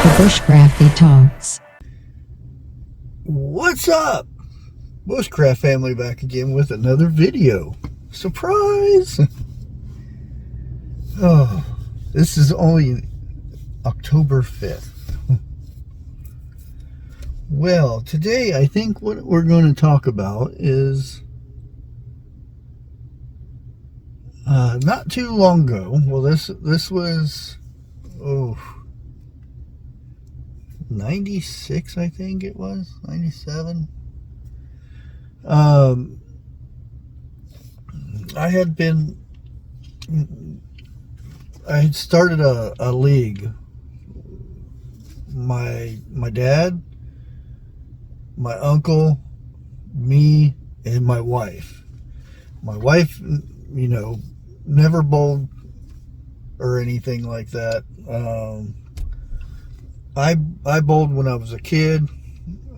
The Bushcrafty Talks. What's up? Bushcraft Family back again with another video. Surprise! Oh, this is only October 5th. Well, today I think what we're going to talk about is not too long ago. Well, this was 96, I think it was 97. I had started a league. My dad, my uncle, me, and my wife. My wife, never bowled or anything like that. I bowled when I was a kid.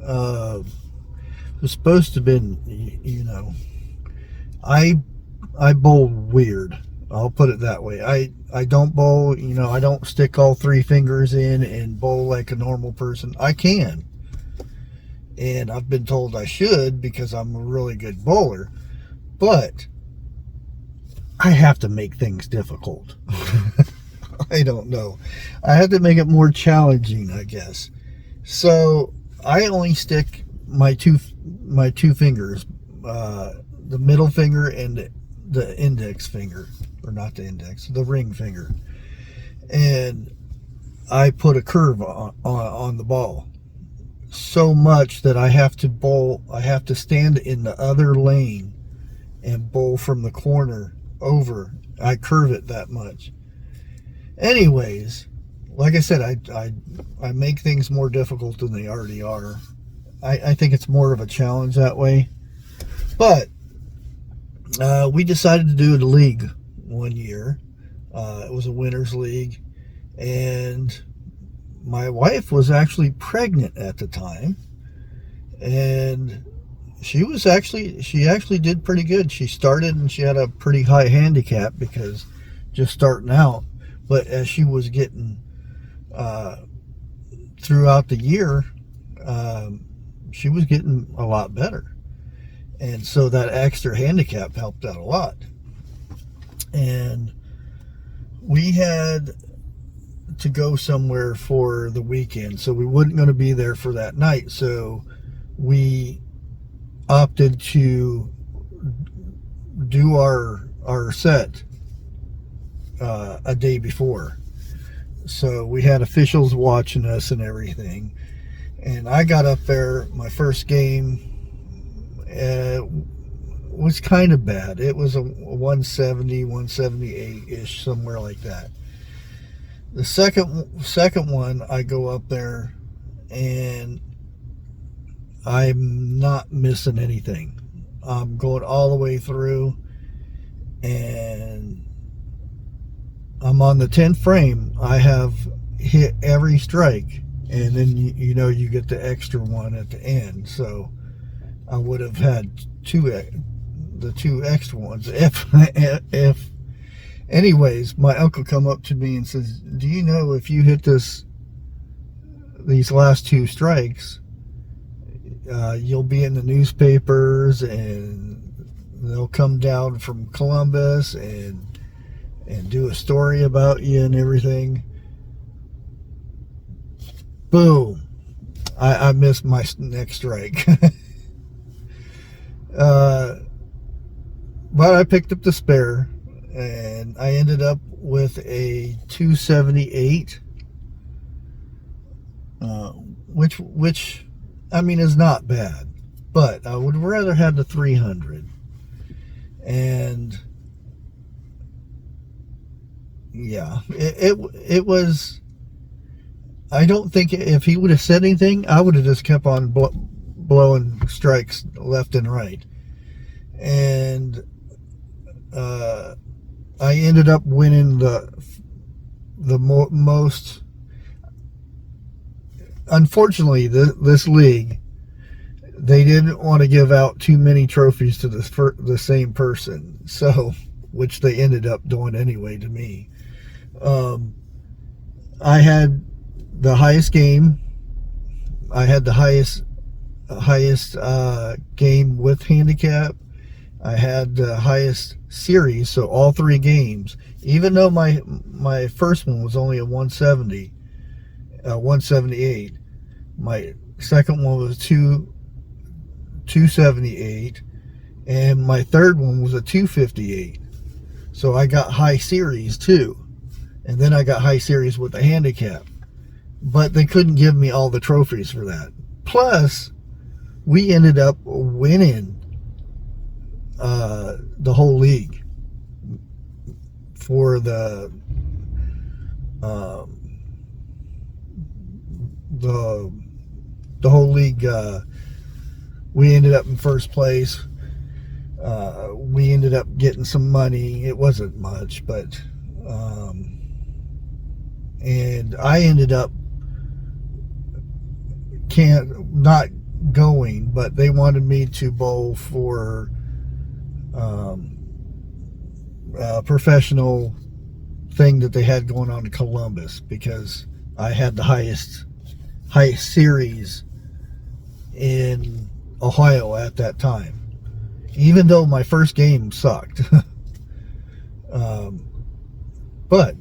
It was supposed to have been, I bowled weird. I'll put it that way. I don't bowl, I don't stick all three fingers in and bowl like a normal person. I can. And I've been told I should because I'm a really good bowler. But I have to make things difficult. I don't know. I had to make it more challenging, I guess. So I only stick my two fingers, the middle finger and the index finger, or not the index, the ring finger, and I put a curve on the ball so much that I have to stand in the other lane and bowl from the corner over. I curve it that much. Anyways, like I said, I make things more difficult than they already are. I think it's more of a challenge that way. But we decided to do a league one year. It was a winter's league, and my wife was actually pregnant at the time, and she actually did pretty good. She started and she had a pretty high handicap because just starting out. But as she was getting throughout the year, she was getting a lot better. And so that extra handicap helped out a lot. And we had to go somewhere for the weekend, so we weren't going to be there for that night. So we opted to do our set a day before. So we had officials watching us and everything. And I got up there, my first game was kind of bad. It was a 170, 178-ish, somewhere like that. The second one, I go up there and I'm not missing anything. I'm going all the way through, and I'm on the 10th frame. I have hit every strike, and then you get the extra one at the end. So I would have had the two extra ones if anyways. My uncle come up to me and says, do you know if you hit these last two strikes, you'll be in the newspapers, and they'll come down from Columbus and do a story about you and everything. Boom. I missed my next strike. But I picked up the spare, and I ended up with a 278, which I mean is not bad, but I would rather have the 300. And yeah, it was. I don't think if he would have said anything, I would have just kept on blowing strikes left and right. And I ended up winning the most. Unfortunately, this league, they didn't want to give out too many trophies to the same person, so which they ended up doing anyway to me. I had the highest game. I had the highest game with handicap. I had the highest series, so all 3 games. Even though my first one was only a 170, 178. My second one was 278, and my third one was a 258. So I got high series too, and then I got high series with the handicap. But they couldn't give me all the trophies for that. Plus, we ended up winning the whole league for the whole league. We ended up in first place. We ended up getting some money. It wasn't much, but and I ended up not going, but they wanted me to bowl for a professional thing that they had going on in Columbus, because I had the highest series in Ohio at that time, even though my first game sucked. But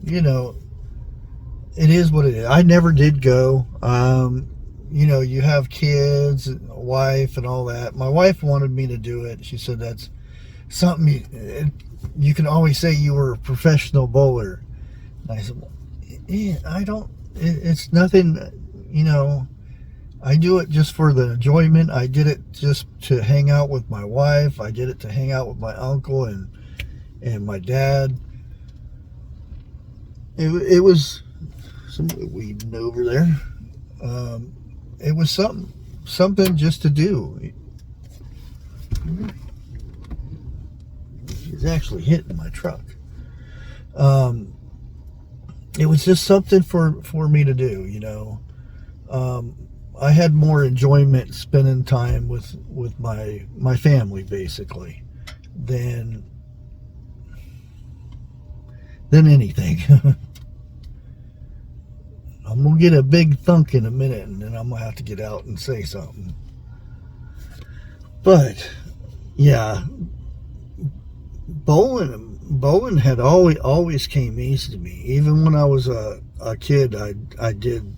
you know, it is what it is. I never did go. You know, you have kids, and a wife, and all that. My wife wanted me to do it. She said that's something you can always say you were a professional bowler. And I said, well, I don't. It's nothing. You know, I do it just for the enjoyment. I did it just to hang out with my wife. I did it to hang out with my uncle and my dad. It was somebody weeding over there. It was something just to do. He's actually hitting my truck. It was just something for me to do, you know. I had more enjoyment spending time with my family, basically, than anything. I'm gonna get a big thunk in a minute, and then I'm gonna have to get out and say something. But yeah, bowling had always came easy to me. Even when I was a kid, I did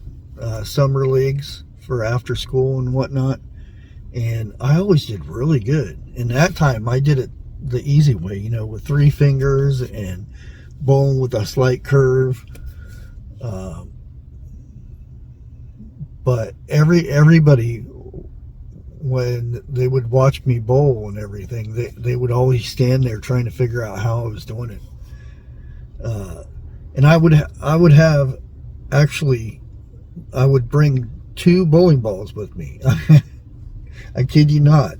summer leagues for after school and whatnot, and I always did really good. And that time I did it the easy way, you know, with 3 fingers and bowling with a slight curve. But everybody, when they would watch me bowl and everything, they would always stand there trying to figure out how I was doing it. And I would bring 2 bowling balls with me. I kid you not.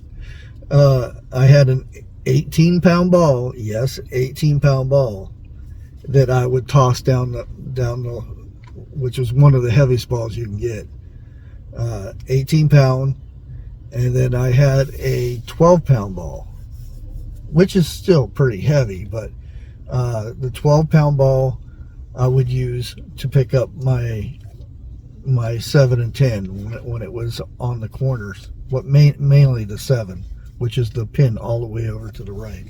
I had an 18-pound ball, yes, 18-pound ball, that I would toss down the, which was one of the heaviest balls you can get. 18-pound, and then I had a 12-pound ball, which is still pretty heavy, but the 12-pound ball I would use to pick up my 7 and 10 when it was on the corners. Mainly the 7, which is the pin all the way over to the right.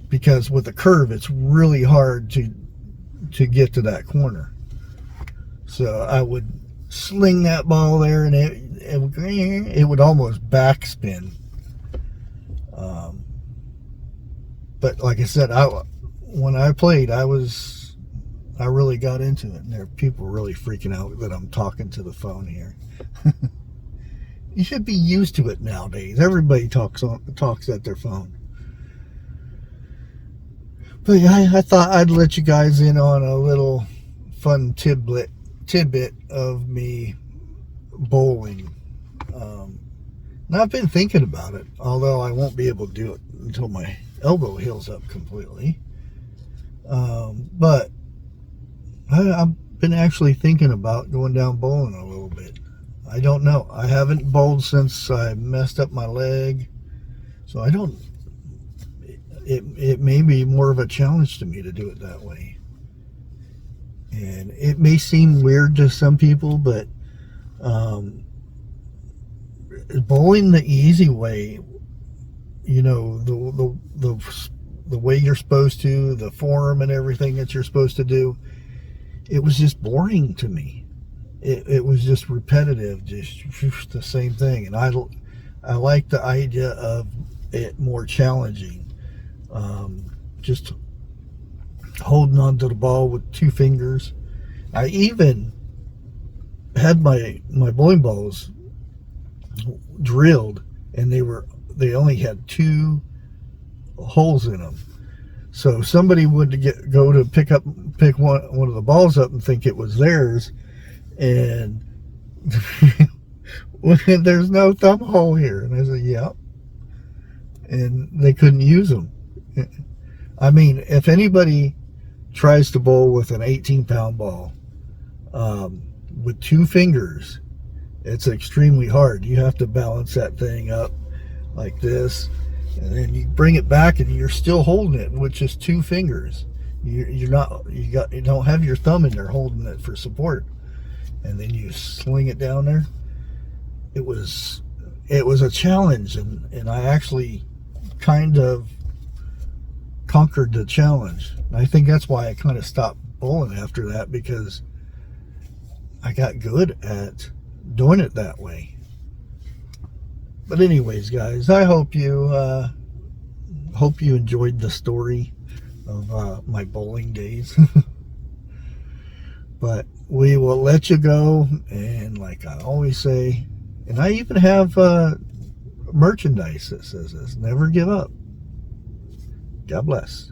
Because with the curve, it's really hard to get to that corner. So I would sling that ball there, and it would almost backspin. But like I said, when I played, I really got into it, and there are people really freaking out that I'm talking to the phone here. You should be used to it nowadays. Everybody talks at their phone. But yeah, I thought I'd let you guys in on a little fun tidbit of me bowling. And I've been thinking about it, although I won't be able to do it until my elbow heals up completely. But I've been actually thinking about going down bowling a little bit. I don't know. I haven't bowled since I messed up my leg, so I don't. It may be more of a challenge to me to do it that way. And it may seem weird to some people, but bowling the easy way, you know, the way you're supposed to, the form and everything that you're supposed to do, it was just boring to me. It was just repetitive, just the same thing. And I like the idea of it more challenging. Just holding onto the ball with 2 fingers. I even had my bowling balls drilled, and they only had 2 holes in them. So somebody would go to pick one of the balls up and think it was theirs, and there's no thumb hole here. And I said, "Yep." And they couldn't use them. I mean, if anybody tries to bowl with an 18-pound ball with 2 fingers, it's extremely hard. You have to balance that thing up like this, and then you bring it back, and you're still holding it with just 2 fingers. You don't have your thumb in there holding it for support, and then you sling it down there. It was a challenge, and I actually kind of conquered the challenge. And I think that's why I kind of stopped bowling after that, because I got good at doing it that way. But anyways, guys, I hope you enjoyed the story of my bowling days. But we will let you go, and like I always say, and I even have merchandise that says this: never give up. God bless.